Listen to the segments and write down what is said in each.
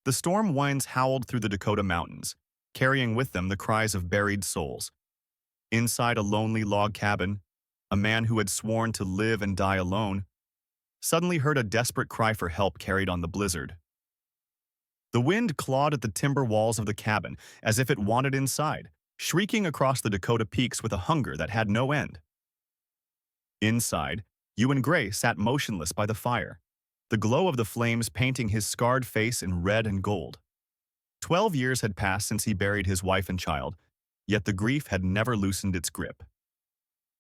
The storm winds howled through the Dakota mountains, carrying with them the cries of buried souls. Inside a lonely log cabin, a man who had sworn to live and die alone suddenly heard a desperate cry for help carried on the blizzard. The wind clawed at the timber walls of the cabin as if it wanted inside, shrieking across the Dakota peaks with a hunger that had no end. Inside, Ewan Gray sat motionless by the fire, the glow of the flames painting his scarred face in red and gold. 12 years had passed since he buried his wife and child, yet the grief had never loosened its grip.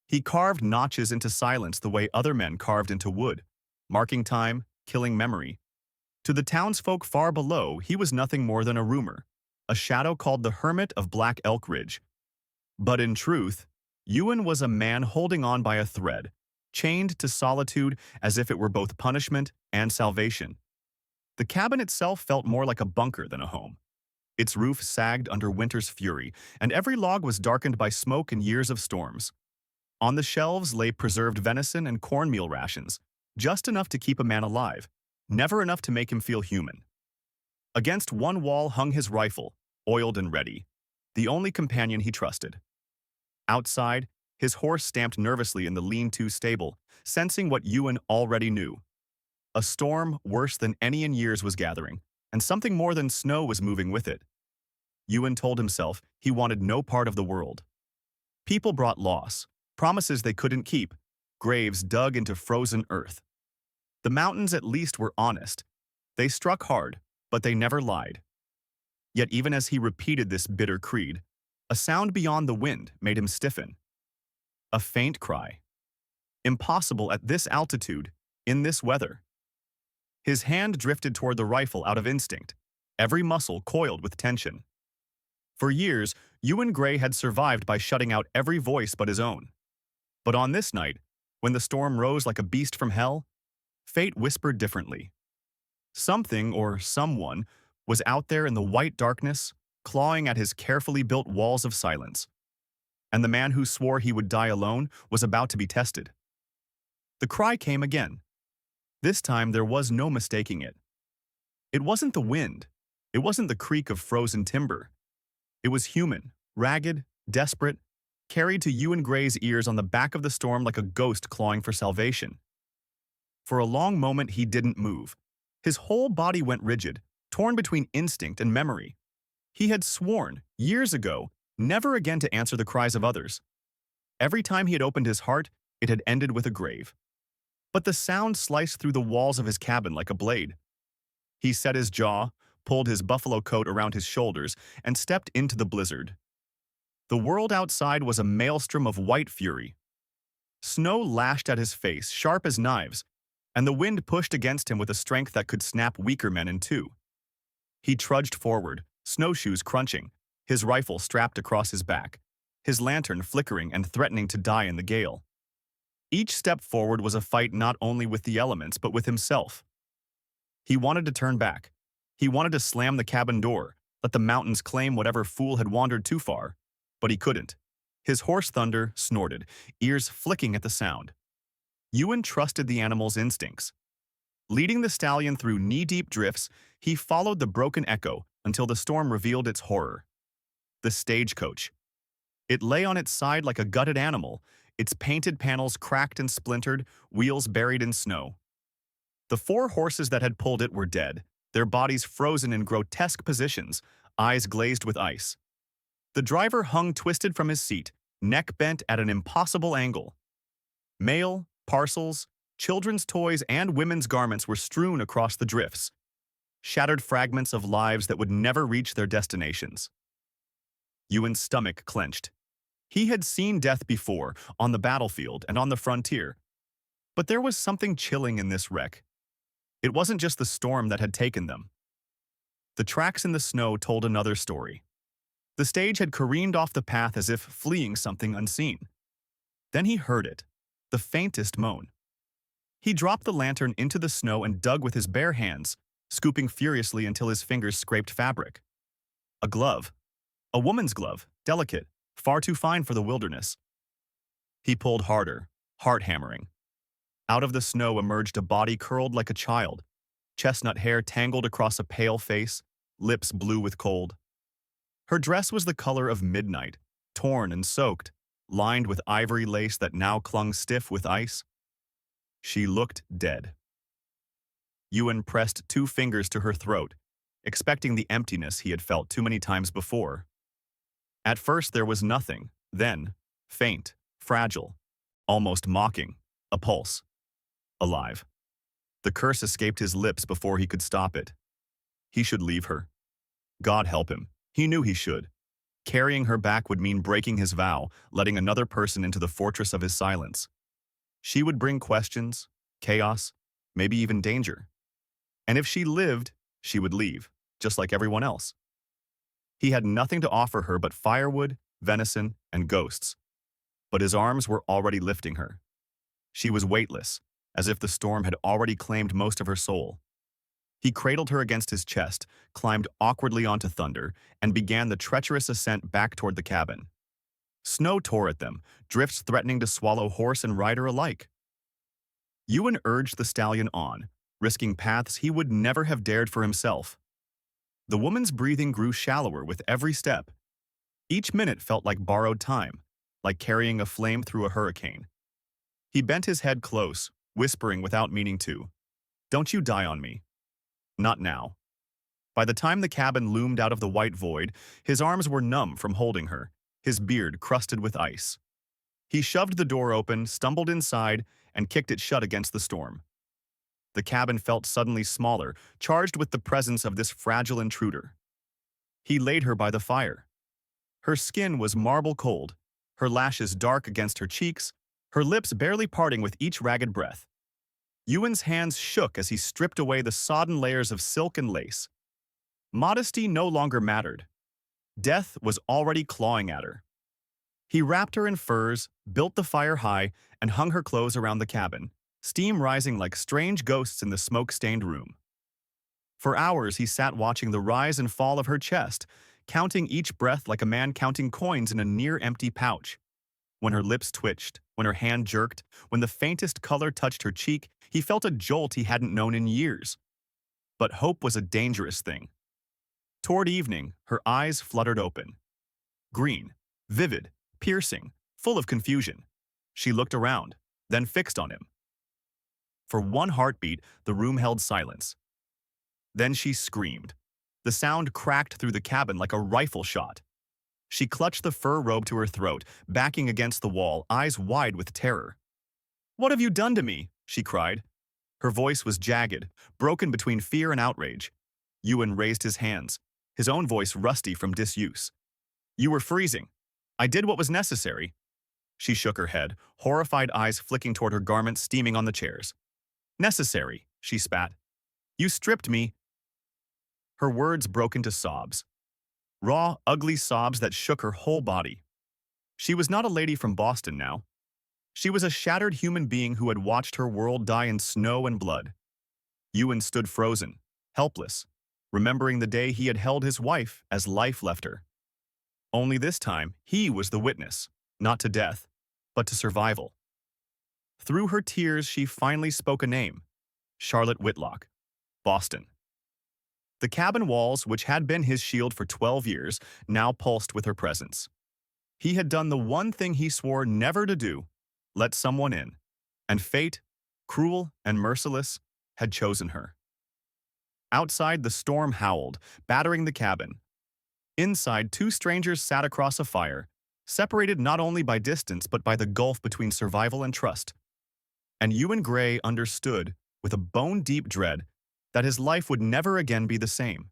He carved notches into silence the way other men carved into wood, marking time, killing memory. To the townsfolk far below, he was nothing more than a rumor, a shadow called the Hermit of Black Elk Ridge. But in truth, Ewan was a man holding on by a thread, chained to solitude as if it were both punishment and salvation. The cabin itself felt more like a bunker than a home. Its roof sagged under winter's fury, and every log was darkened by smoke and years of storms. On the shelves lay preserved venison and cornmeal rations, just enough to keep a man alive, never enough to make him feel human. Against one wall hung his rifle, oiled and ready, the only companion he trusted. Outside, his horse stamped nervously in the lean-to stable, sensing what Ewan already knew. A storm worse than any in years was gathering, and something more than snow was moving with it. Ewan told himself he wanted no part of the world. People brought loss, promises they couldn't keep, graves dug into frozen earth. The mountains at least were honest. They struck hard, but they never lied. Yet even as he repeated this bitter creed, a sound beyond the wind made him stiffen. A faint cry. Impossible at this altitude, in this weather. His hand drifted toward the rifle out of instinct, every muscle coiled with tension. For years, Ewan Gray had survived by shutting out every voice but his own. But on this night, when the storm rose like a beast from hell, fate whispered differently. Something or someone was out there in the white darkness, clawing at his carefully built walls of silence. And the man who swore he would die alone was about to be tested. The cry came again. This time there was no mistaking it. It wasn't the wind. It wasn't the creak of frozen timber. It was human, ragged, desperate, carried to Ewan Gray's ears on the back of the storm like a ghost clawing for salvation. For a long moment he didn't move. His whole body went rigid, torn between instinct and memory. He had sworn, years ago, never again to answer the cries of others. Every time he had opened his heart, it had ended with a grave. But the sound sliced through the walls of his cabin like a blade. He set his jaw, pulled his buffalo coat around his shoulders, and stepped into the blizzard. The world outside was a maelstrom of white fury. Snow lashed at his face, sharp as knives, and the wind pushed against him with a strength that could snap weaker men in two. He trudged forward, snowshoes crunching, his rifle strapped across his back, his lantern flickering and threatening to die in the gale. Each step forward was a fight not only with the elements but with himself. He wanted to turn back. He wanted to slam the cabin door, let the mountains claim whatever fool had wandered too far, but he couldn't. His horse thunder snorted, ears flicking at the sound. Ewan trusted the animal's instincts. Leading the stallion through knee-deep drifts, he followed the broken echo until the storm revealed its horror. The stagecoach. It lay on its side like a gutted animal, its painted panels cracked and splintered, wheels buried in snow. The 4 horses that had pulled it were dead, their bodies frozen in grotesque positions, eyes glazed with ice. The driver hung twisted from his seat, neck bent at an impossible angle. Mail, parcels, children's toys, and women's garments were strewn across the drifts, shattered fragments of lives that would never reach their destinations. Ewan's stomach clenched. He had seen death before, on the battlefield and on the frontier. But there was something chilling in this wreck. It wasn't just the storm that had taken them. The tracks in the snow told another story. The stage had careened off the path as if fleeing something unseen. Then he heard it, the faintest moan. He dropped the lantern into the snow and dug with his bare hands, scooping furiously until his fingers scraped fabric. A glove. A woman's glove, delicate, far too fine for the wilderness. He pulled harder, heart hammering. Out of the snow emerged a body curled like a child, chestnut hair tangled across a pale face, lips blue with cold. Her dress was the color of midnight, torn and soaked, lined with ivory lace that now clung stiff with ice. She looked dead. Ewan pressed 2 fingers to her throat, expecting the emptiness he had felt too many times before. At first there was nothing, then, faint, fragile, almost mocking, a pulse. Alive. The curse escaped his lips before he could stop it. He should leave her. God help him. He knew he should. Carrying her back would mean breaking his vow, letting another person into the fortress of his silence. She would bring questions, chaos, maybe even danger. And if she lived, she would leave, just like everyone else. He had nothing to offer her but firewood, venison, and ghosts. But his arms were already lifting her. She was weightless, as if the storm had already claimed most of her soul. He cradled her against his chest, climbed awkwardly onto Thunder, and began the treacherous ascent back toward the cabin. Snow tore at them, drifts threatening to swallow horse and rider alike. Ewan urged the stallion on, risking paths he would never have dared for himself. The woman's breathing grew shallower with every step. Each minute felt like borrowed time, like carrying a flame through a hurricane. He bent his head close, whispering without meaning to, "Don't you die on me. Not now." By the time the cabin loomed out of the white void, his arms were numb from holding her, his beard crusted with ice. He shoved the door open, stumbled inside, and kicked it shut against the storm. The cabin felt suddenly smaller, charged with the presence of this fragile intruder. He laid her by the fire. Her skin was marble cold, her lashes dark against her cheeks, her lips barely parting with each ragged breath. Ewan's hands shook as he stripped away the sodden layers of silk and lace. Modesty no longer mattered. Death was already clawing at her. He wrapped her in furs, built the fire high, and hung her clothes around the cabin, steam rising like strange ghosts in the smoke-stained room. For hours he sat watching the rise and fall of her chest, counting each breath like a man counting coins in a near-empty pouch. When her lips twitched, when her hand jerked, when the faintest color touched her cheek, he felt a jolt he hadn't known in years. But hope was a dangerous thing. Toward evening, her eyes fluttered open. Green, vivid, piercing, full of confusion. She looked around, then fixed on him. For one heartbeat, the room held silence. Then she screamed. The sound cracked through the cabin like a rifle shot. She clutched the fur robe to her throat, backing against the wall, eyes wide with terror. "What have you done to me?" she cried. Her voice was jagged, broken between fear and outrage. Ewan raised his hands, his own voice rusty from disuse. "You were freezing. I did what was necessary." She shook her head, horrified eyes flicking toward her garments steaming on the chairs. "Necessary," she spat. "You stripped me." Her words broke into sobs. Raw, ugly sobs that shook her whole body. She was not a lady from Boston now. She was a shattered human being who had watched her world die in snow and blood. Ewan stood frozen, helpless, remembering the day he had held his wife as life left her. Only this time, he was the witness, not to death, but to survival. Through her tears, she finally spoke a name: Charlotte Whitlock, Boston. The cabin walls, which had been his shield for 12 years, now pulsed with her presence. He had done the one thing he swore never to do: let someone in. And fate, cruel and merciless, had chosen her. Outside, the storm howled, battering the cabin. Inside, 2 strangers sat across a fire, separated not only by distance but by the gulf between survival and trust. And Ewan Gray understood, with a bone-deep dread, that his life would never again be the same.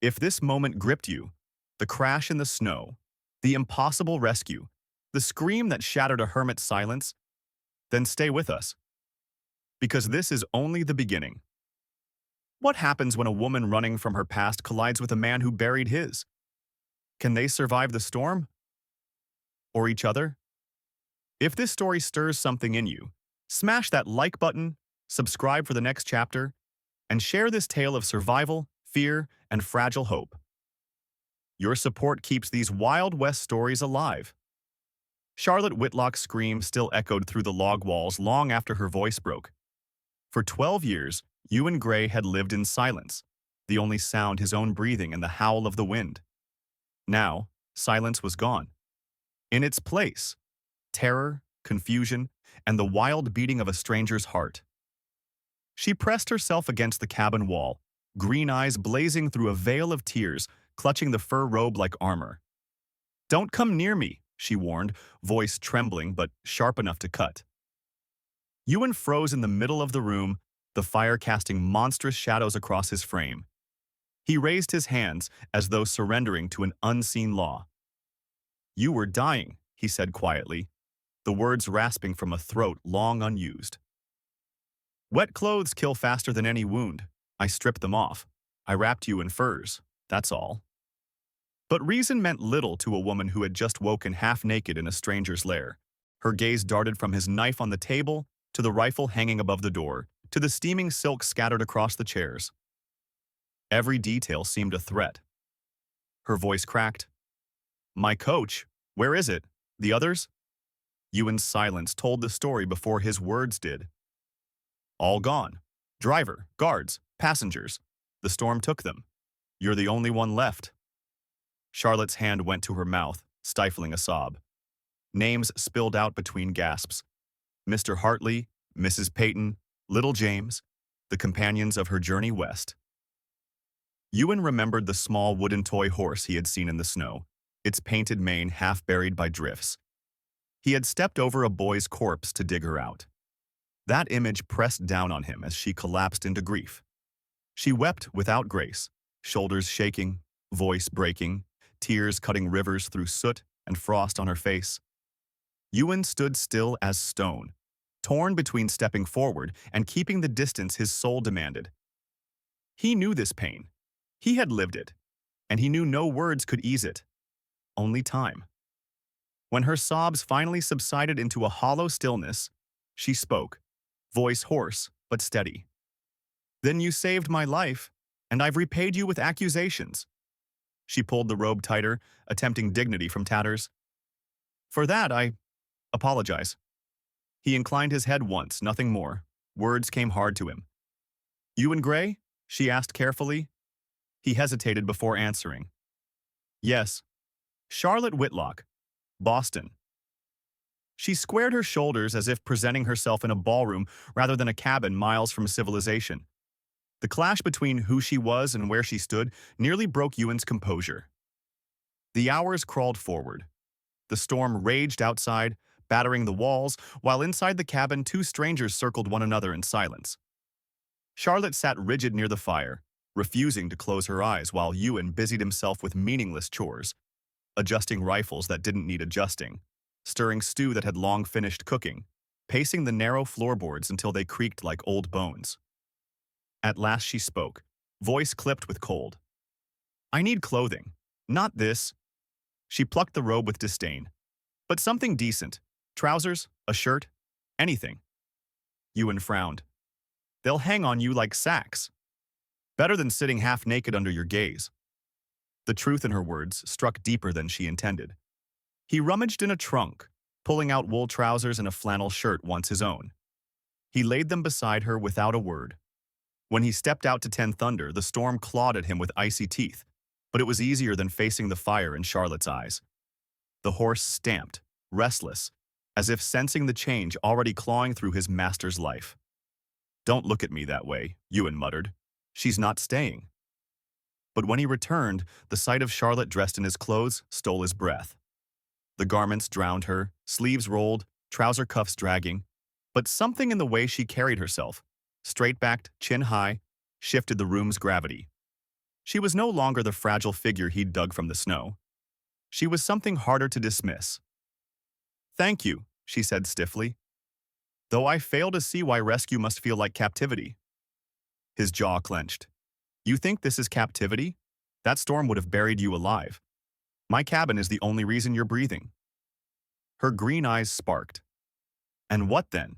If this moment gripped you, the crash in the snow, the impossible rescue, the scream that shattered a hermit's silence, then stay with us. Because this is only the beginning. What happens when a woman running from her past collides with a man who buried his? Can they survive the storm? Or each other? If this story stirs something in you, smash that like button, subscribe for the next chapter, and share this tale of survival, fear, and fragile hope. Your support keeps these Wild West stories alive. Charlotte Whitlock's scream still echoed through the log walls long after her voice broke. For 12 years, Ewan Gray had lived in silence, the only sound his own breathing and the howl of the wind. Now, silence was gone. In its place, terror, confusion, and the wild beating of a stranger's heart. She pressed herself against the cabin wall, green eyes blazing through a veil of tears, clutching the fur robe like armor. "Don't come near me," she warned, voice trembling but sharp enough to cut. Ewan froze in the middle of the room, the fire casting monstrous shadows across his frame. He raised his hands as though surrendering to an unseen law. "You were dying," he said quietly, the words rasping from a throat long unused. "Wet clothes kill faster than any wound. I stripped them off. I wrapped you in furs. That's all." But reason meant little to a woman who had just woken half-naked in a stranger's lair. Her gaze darted from his knife on the table, to the rifle hanging above the door, to the steaming silk scattered across the chairs. Every detail seemed a threat. Her voice cracked. "My coach, where is it? The others?" Ewan's silence told the story before his words did. "All gone. Driver, guards, passengers. The storm took them. You're the only one left." Charlotte's hand went to her mouth, stifling a sob. Names spilled out between gasps. Mr. Hartley, Mrs. Peyton, little James, the companions of her journey west. Ewan remembered the small wooden toy horse he had seen in the snow, its painted mane half buried by drifts. He had stepped over a boy's corpse to dig her out. That image pressed down on him as she collapsed into grief. She wept without grace, shoulders shaking, voice breaking, tears cutting rivers through soot and frost on her face. Ewan stood still as stone, torn between stepping forward and keeping the distance his soul demanded. He knew this pain. He had lived it, and he knew no words could ease it. Only time. When her sobs finally subsided into a hollow stillness, she spoke, voice hoarse but steady. "Then you saved my life, and I've repaid you with accusations." She pulled the robe tighter, attempting dignity from tatters. "For that, I apologize." He inclined his head once, nothing more. Words came hard to him. "Ewan Gray?" she asked carefully. He hesitated before answering. "Yes. Charlotte Whitlock. Boston." She squared her shoulders as if presenting herself in a ballroom rather than a cabin miles from civilization. The clash between who she was and where she stood nearly broke Ewan's composure. The hours crawled forward. The storm raged outside, battering the walls, while inside the cabin 2 strangers circled one another in silence. Charlotte sat rigid near the fire, refusing to close her eyes while Ewan busied himself with meaningless chores, adjusting rifles that didn't need adjusting, stirring stew that had long finished cooking, pacing the narrow floorboards until they creaked like old bones. At last she spoke, voice clipped with cold. "I need clothing. Not this." She plucked the robe with disdain. "But something decent. Trousers, a shirt, anything." Ewan frowned. "They'll hang on you like sacks. Better than sitting half-naked under your gaze." The truth in her words struck deeper than she intended. He rummaged in a trunk, pulling out wool trousers and a flannel shirt once his own. He laid them beside her without a word. When he stepped out to tend thunder, the storm clawed at him with icy teeth, but it was easier than facing the fire in Charlotte's eyes. The horse stamped, restless, as if sensing the change already clawing through his master's life. "Don't look at me that way," Ewan muttered. "She's not staying." But when he returned, the sight of Charlotte dressed in his clothes stole his breath. The garments drowned her, sleeves rolled, trouser cuffs dragging, but something in the way she carried herself, straight-backed, chin high, shifted the room's gravity. She was no longer the fragile figure he'd dug from the snow. She was something harder to dismiss. "Thank you," she said stiffly, "though I fail to see why rescue must feel like captivity." His jaw clenched. "You think this is captivity? That storm would have buried you alive. My cabin is the only reason you're breathing." Her green eyes sparked. "And what then?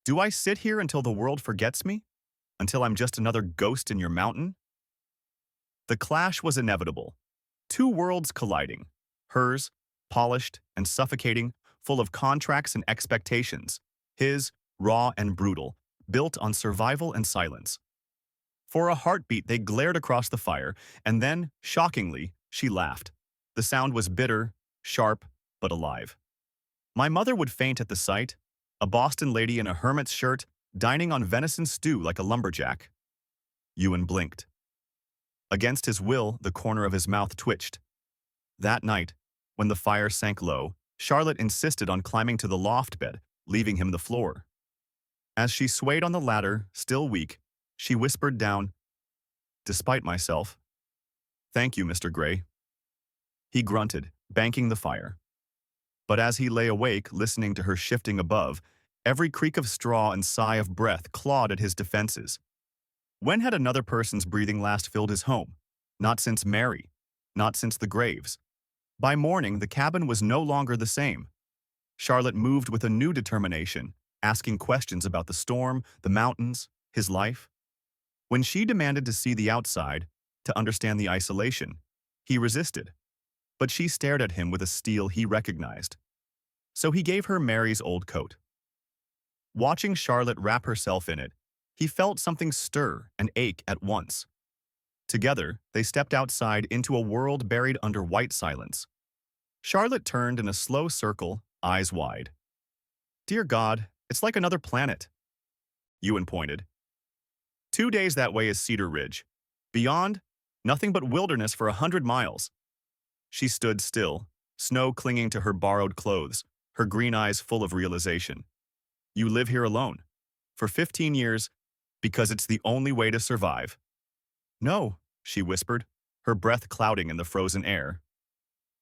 Do I sit here until the world forgets me? Until I'm just another ghost in your mountain?" The clash was inevitable. 2 worlds colliding. Hers, polished and suffocating, full of contracts and expectations. His, raw and brutal, built on survival and silence. For a heartbeat, they glared across the fire, and then, shockingly, she laughed. The sound was bitter, sharp, but alive. My mother would faint at the sight, a Boston lady in a hermit's shirt, dining on venison stew like a lumberjack. Ewan blinked. Against his will, the corner of his mouth twitched. That night, when the fire sank low, Charlotte insisted on climbing to the loft bed, leaving him the floor. As she swayed on the ladder, still weak, she whispered down, "Despite myself. Thank you, Mr. Gray." He grunted, banking the fire. But as he lay awake, listening to her shifting above, every creak of straw and sigh of breath clawed at his defenses. When had another person's breathing last filled his home? Not since Mary. Not since the graves. By morning, the cabin was no longer the same. Charlotte moved with a new determination, asking questions about the storm, the mountains, his life. When she demanded to see the outside, to understand the isolation, he resisted. But she stared at him with a steel he recognized. So he gave her Mary's old coat. Watching Charlotte wrap herself in it, he felt something stir and ache at once. Together, they stepped outside into a world buried under white silence. Charlotte turned in a slow circle, eyes wide. "Dear God, it's like another planet." Ewan pointed. 2 days that way is Cedar Ridge. Beyond, nothing but wilderness for 100 miles. She stood still, snow clinging to her borrowed clothes, her green eyes full of realization. "You live here alone. For 15 years, because it's the only way to survive." "No," she whispered, her breath clouding in the frozen air.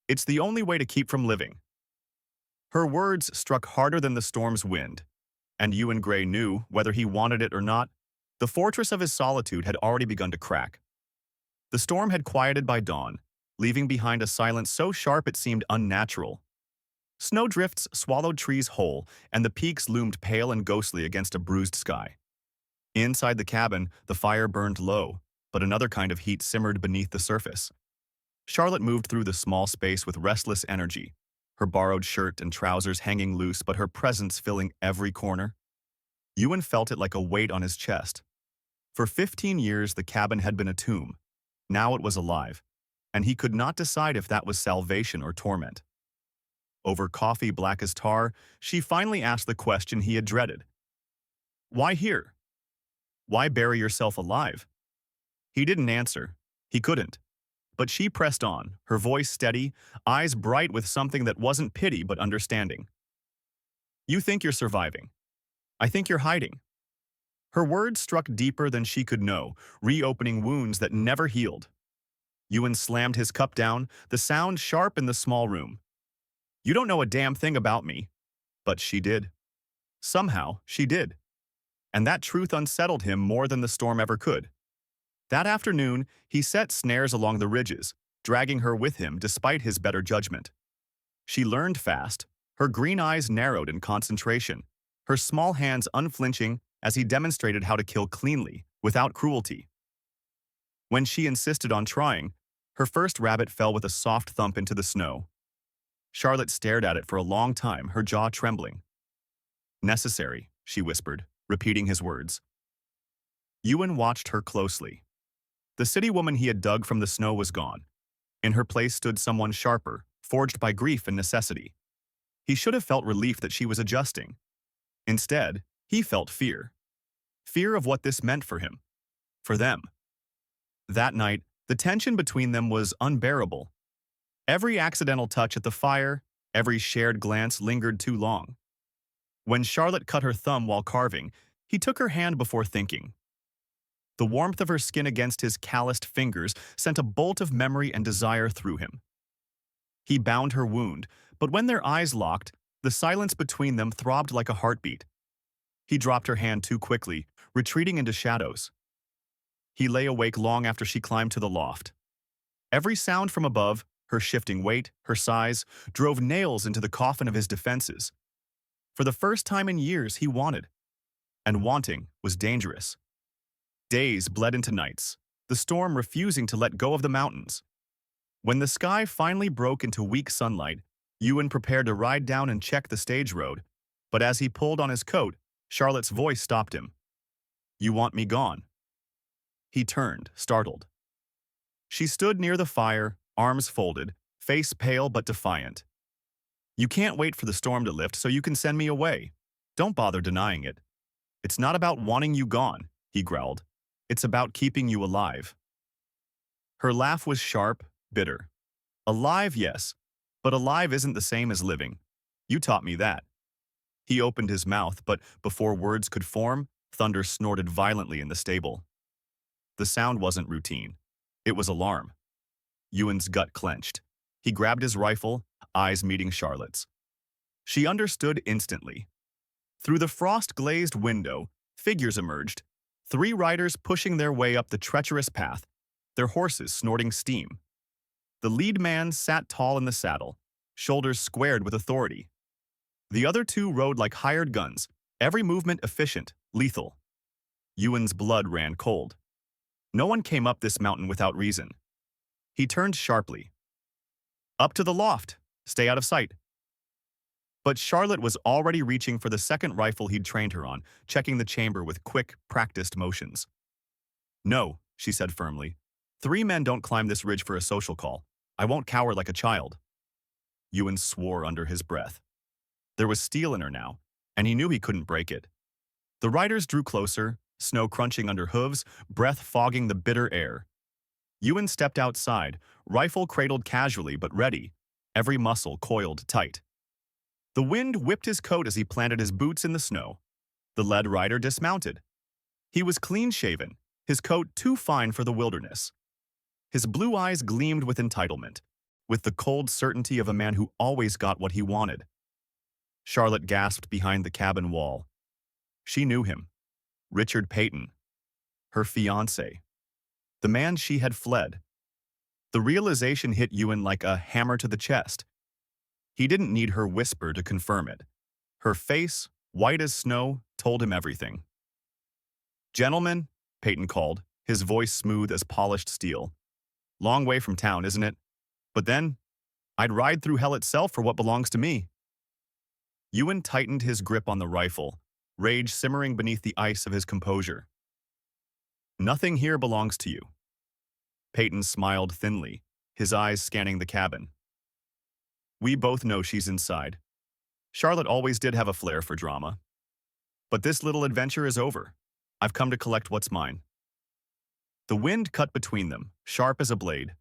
"It's the only way to keep from living." Her words struck harder than the storm's wind, and Ewan Gray knew, whether he wanted it or not, the fortress of his solitude had already begun to crack. The storm had quieted by dawn, leaving behind a silence so sharp it seemed unnatural. Snowdrifts swallowed trees whole, and the peaks loomed pale and ghostly against a bruised sky. Inside the cabin, the fire burned low, but another kind of heat simmered beneath the surface. Charlotte moved through the small space with restless energy, her borrowed shirt and trousers hanging loose but her presence filling every corner. Ewan felt it like a weight on his chest. For 15 years, the cabin had been a tomb. Now it was alive, and he could not decide if that was salvation or torment. Over coffee black as tar, she finally asked the question he had dreaded. "Why here? Why bury yourself alive?" He didn't answer. He couldn't. But she pressed on, her voice steady, eyes bright with something that wasn't pity but understanding. "You think you're surviving. I think you're hiding." Her words struck deeper than she could know, reopening wounds that never healed. Ewan slammed his cup down, the sound sharp in the small room. "You don't know a damn thing about me." But she did. Somehow, she did. And that truth unsettled him more than the storm ever could. That afternoon, he set snares along the ridges, dragging her with him despite his better judgment. She learned fast, her green eyes narrowed in concentration, her small hands unflinching as he demonstrated how to kill cleanly, without cruelty. When she insisted on trying, her first rabbit fell with a soft thump into the snow. Charlotte stared at it for a long time, her jaw trembling. "Necessary," she whispered, repeating his words. Ewan watched her closely. The city woman he had dug from the snow was gone. In her place stood someone sharper, forged by grief and necessity. He should have felt relief that she was adjusting. Instead, he felt fear. Fear of what this meant for him. For them. That night, the tension between them was unbearable. Every accidental touch at the fire, every shared glance lingered too long. When Charlotte cut her thumb while carving, he took her hand before thinking. The warmth of her skin against his calloused fingers sent a bolt of memory and desire through him. He bound her wound, but when their eyes locked, the silence between them throbbed like a heartbeat. He dropped her hand too quickly, retreating into shadows. He lay awake long after she climbed to the loft. Every sound from above, her shifting weight, her sighs, drove nails into the coffin of his defenses. For the first time in years, he wanted. And wanting was dangerous. Days bled into nights, the storm refusing to let go of the mountains. When the sky finally broke into weak sunlight, Ewan prepared to ride down and check the stage road, but as he pulled on his coat, Charlotte's voice stopped him. "You want me gone." He turned, startled. She stood near the fire, arms folded, face pale but defiant. You can't wait for the storm to lift so you can send me away. Don't bother denying it. It's not about wanting you gone, he growled. It's about keeping you alive. Her laugh was sharp, bitter. Alive, yes, but alive isn't the same as living. You taught me that. He opened his mouth, but before words could form, thunder snorted violently in the stable. The sound wasn't routine. It was alarm. Ewan's gut clenched. He grabbed his rifle, eyes meeting Charlotte's. She understood instantly. Through the frost-glazed window, figures emerged, 3 riders pushing their way up the treacherous path, their horses snorting steam. The lead man sat tall in the saddle, shoulders squared with authority. The other 2 rode like hired guns, every movement efficient, lethal. Ewan's blood ran cold. No one came up this mountain without reason. He turned sharply. Up to the loft. Stay out of sight. But Charlotte was already reaching for the second rifle he'd trained her on, checking the chamber with quick, practiced motions. No, she said firmly. 3 men don't climb this ridge for a social call. I won't cower like a child. Ewan swore under his breath. There was steel in her now, and he knew he couldn't break it. The riders drew closer, snow crunching under hooves, breath fogging the bitter air. Ewan stepped outside, rifle cradled casually but ready, every muscle coiled tight. The wind whipped his coat as he planted his boots in the snow. The lead rider dismounted. He was clean-shaven, his coat too fine for the wilderness. His blue eyes gleamed with entitlement, with the cold certainty of a man who always got what he wanted. Charlotte gasped behind the cabin wall. She knew him. Richard Peyton. Her fiancé. The man she had fled. The realization hit Ewan like a hammer to the chest. He didn't need her whisper to confirm it. Her face, white as snow, told him everything. "Gentlemen," Peyton called, his voice smooth as polished steel. "Long way from town, isn't it? But then, I'd ride through hell itself for what belongs to me." Ewan tightened his grip on the rifle, rage simmering beneath the ice of his composure. "Nothing here belongs to you." Peyton smiled thinly, his eyes scanning the cabin. "We both know she's inside. Charlotte always did have a flair for drama. But this little adventure is over. I've come to collect what's mine." The wind cut between them, sharp as a blade.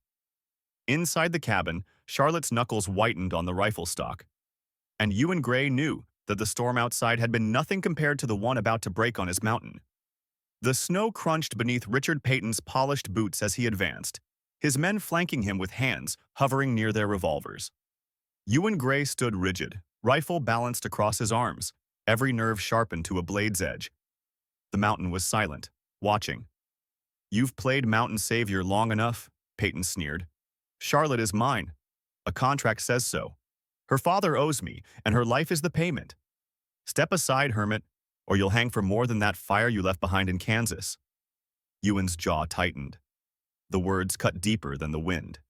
Inside the cabin, Charlotte's knuckles whitened on the rifle stock. And Ewan Gray knew that the storm outside had been nothing compared to the one about to break on his mountain. The snow crunched beneath Richard Peyton's polished boots as he advanced, his men flanking him with hands hovering near their revolvers. Ewan Gray stood rigid, rifle balanced across his arms, every nerve sharpened to a blade's edge. The mountain was silent, watching. "You've played mountain savior long enough," Peyton sneered. "Charlotte is mine. A contract says so. Her father owes me, and her life is the payment. Step aside, hermit, or you'll hang for more than that fire you left behind in Kansas." Ewan's jaw tightened. The words cut deeper than the wind.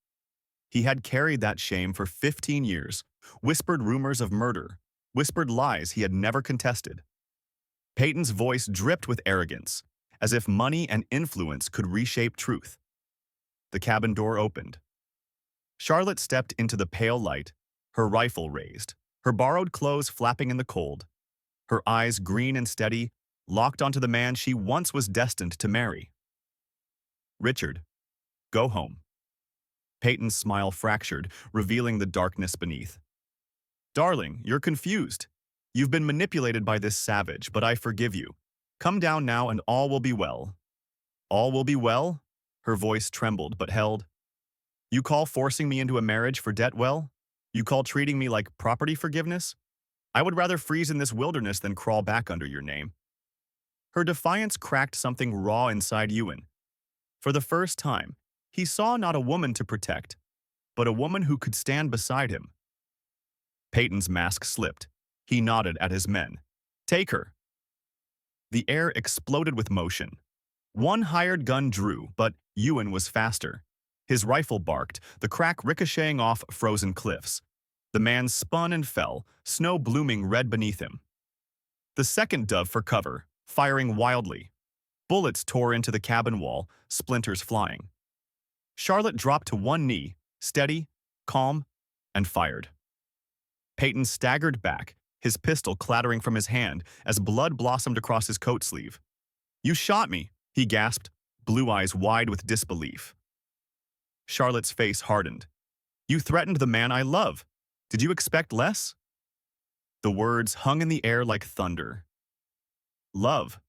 He had carried that shame for 15 years, whispered rumors of murder, whispered lies he had never contested. Peyton's voice dripped with arrogance, as if money and influence could reshape truth. The cabin door opened. Charlotte stepped into the pale light, her rifle raised, her borrowed clothes flapping in the cold, her eyes green and steady, locked onto the man she once was destined to marry. "Richard, go home." Peyton's smile fractured, revealing the darkness beneath. "Darling, you're confused. You've been manipulated by this savage, but I forgive you. Come down now and all will be well." "All will be well?" Her voice trembled but held. "You call forcing me into a marriage for debt well? You call treating me like property forgiveness? I would rather freeze in this wilderness than crawl back under your name." Her defiance cracked something raw inside Ewan. For the first time, he saw not a woman to protect, but a woman who could stand beside him. Peyton's mask slipped. He nodded at his men. "Take her." The air exploded with motion. One hired gun drew, but Ewan was faster. His rifle barked, the crack ricocheting off frozen cliffs. The man spun and fell, snow blooming red beneath him. The second dove for cover, firing wildly. Bullets tore into the cabin wall, splinters flying. Charlotte dropped to one knee, steady, calm, and fired. Peyton staggered back, his pistol clattering from his hand as blood blossomed across his coat sleeve. "You shot me," he gasped, blue eyes wide with disbelief. Charlotte's face hardened. "You threatened the man I love. Did you expect less?" The words hung in the air like thunder. Love,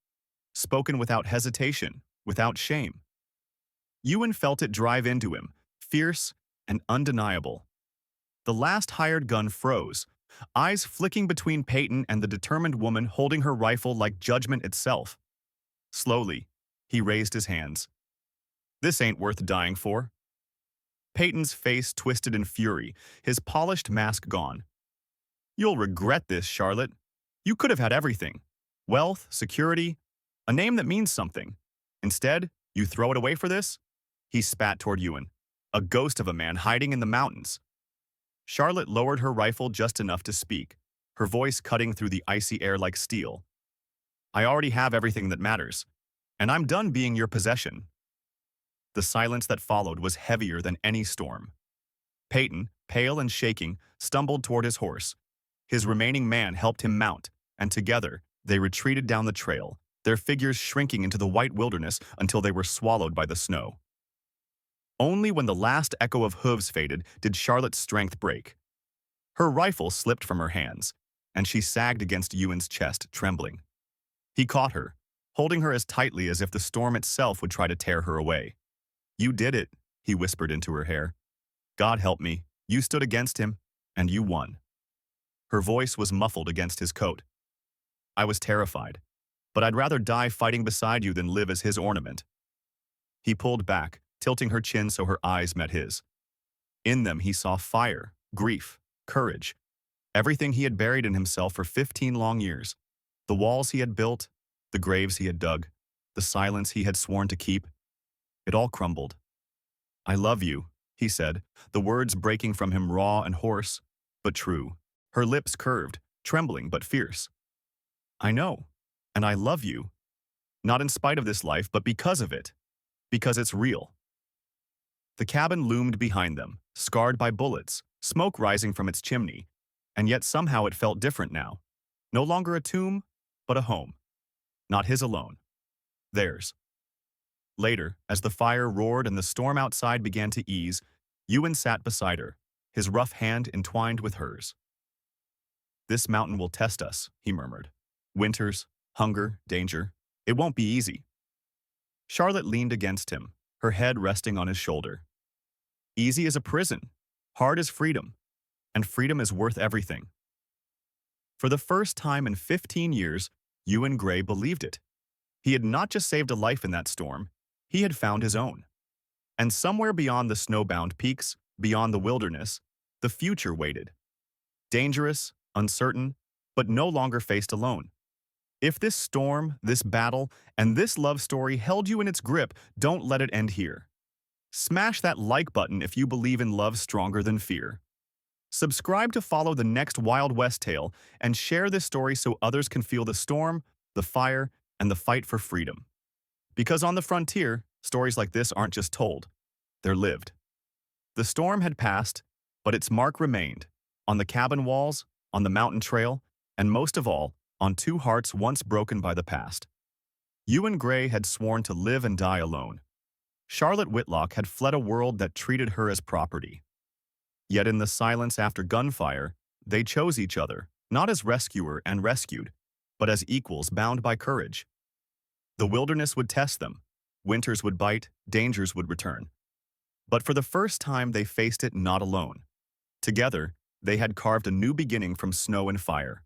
spoken without hesitation, without shame. Ewan felt it drive into him, fierce and undeniable. The last hired gun froze, eyes flicking between Peyton and the determined woman holding her rifle like judgment itself. Slowly, he raised his hands. "This ain't worth dying for." Peyton's face twisted in fury, his polished mask gone. "You'll regret this, Charlotte. You could have had everything. Wealth, security, a name that means something. Instead, you throw it away for this?" He spat toward Ewan, a ghost of a man hiding in the mountains. Charlotte lowered her rifle just enough to speak, her voice cutting through the icy air like steel. "I already have everything that matters, and I'm done being your possession." The silence that followed was heavier than any storm. Peyton, pale and shaking, stumbled toward his horse. His remaining man helped him mount, and together they retreated down the trail, their figures shrinking into the white wilderness until they were swallowed by the snow. Only when the last echo of hooves faded did Charlotte's strength break. Her rifle slipped from her hands, and she sagged against Ewan's chest, trembling. He caught her, holding her as tightly as if the storm itself would try to tear her away. "You did it," he whispered into her hair. "God help me, you stood against him, and you won." Her voice was muffled against his coat. "I was terrified, but I'd rather die fighting beside you than live as his ornament." He pulled back, tilting her chin so her eyes met his. In them he saw fire, grief, courage, everything he had buried in himself for 15 long years. The walls he had built, the graves he had dug, the silence he had sworn to keep. It all crumbled. "I love you," he said, the words breaking from him raw and hoarse, but true. Her lips curved, trembling but fierce. "I know, and I love you. Not in spite of this life, but because of it. Because it's real." The cabin loomed behind them, scarred by bullets, smoke rising from its chimney, and yet somehow it felt different now. No longer a tomb, but a home. Not his alone. Theirs. Later, as the fire roared and the storm outside began to ease, Ewan sat beside her, his rough hand entwined with hers. "This mountain will test us," he murmured. "Winters, hunger, danger. It won't be easy." Charlotte leaned against him, her head resting on his shoulder. "Easy as a prison, hard as freedom, and freedom is worth everything." For the first time in 15 years, Ewan Gray believed it. He had not just saved a life in that storm, he had found his own. And somewhere beyond the snowbound peaks, beyond the wilderness, the future waited. Dangerous, uncertain, but no longer faced alone. If this storm, this battle, and this love story held you in its grip, don't let it end here. Smash that like button if you believe in love stronger than fear. Subscribe to follow the next Wild West tale and share this story so others can feel the storm, the fire, and the fight for freedom. Because on the frontier, stories like this aren't just told, they're lived. The storm had passed, but its mark remained, on the cabin walls, on the mountain trail, and most of all, on two hearts once broken by the past. Ewan Gray had sworn to live and die alone. Charlotte Whitlock had fled a world that treated her as property. Yet in the silence after gunfire, they chose each other, not as rescuer and rescued, but as equals bound by courage. The wilderness would test them, winters would bite, dangers would return. But for the first time they faced it not alone. Together, they had carved a new beginning from snow and fire.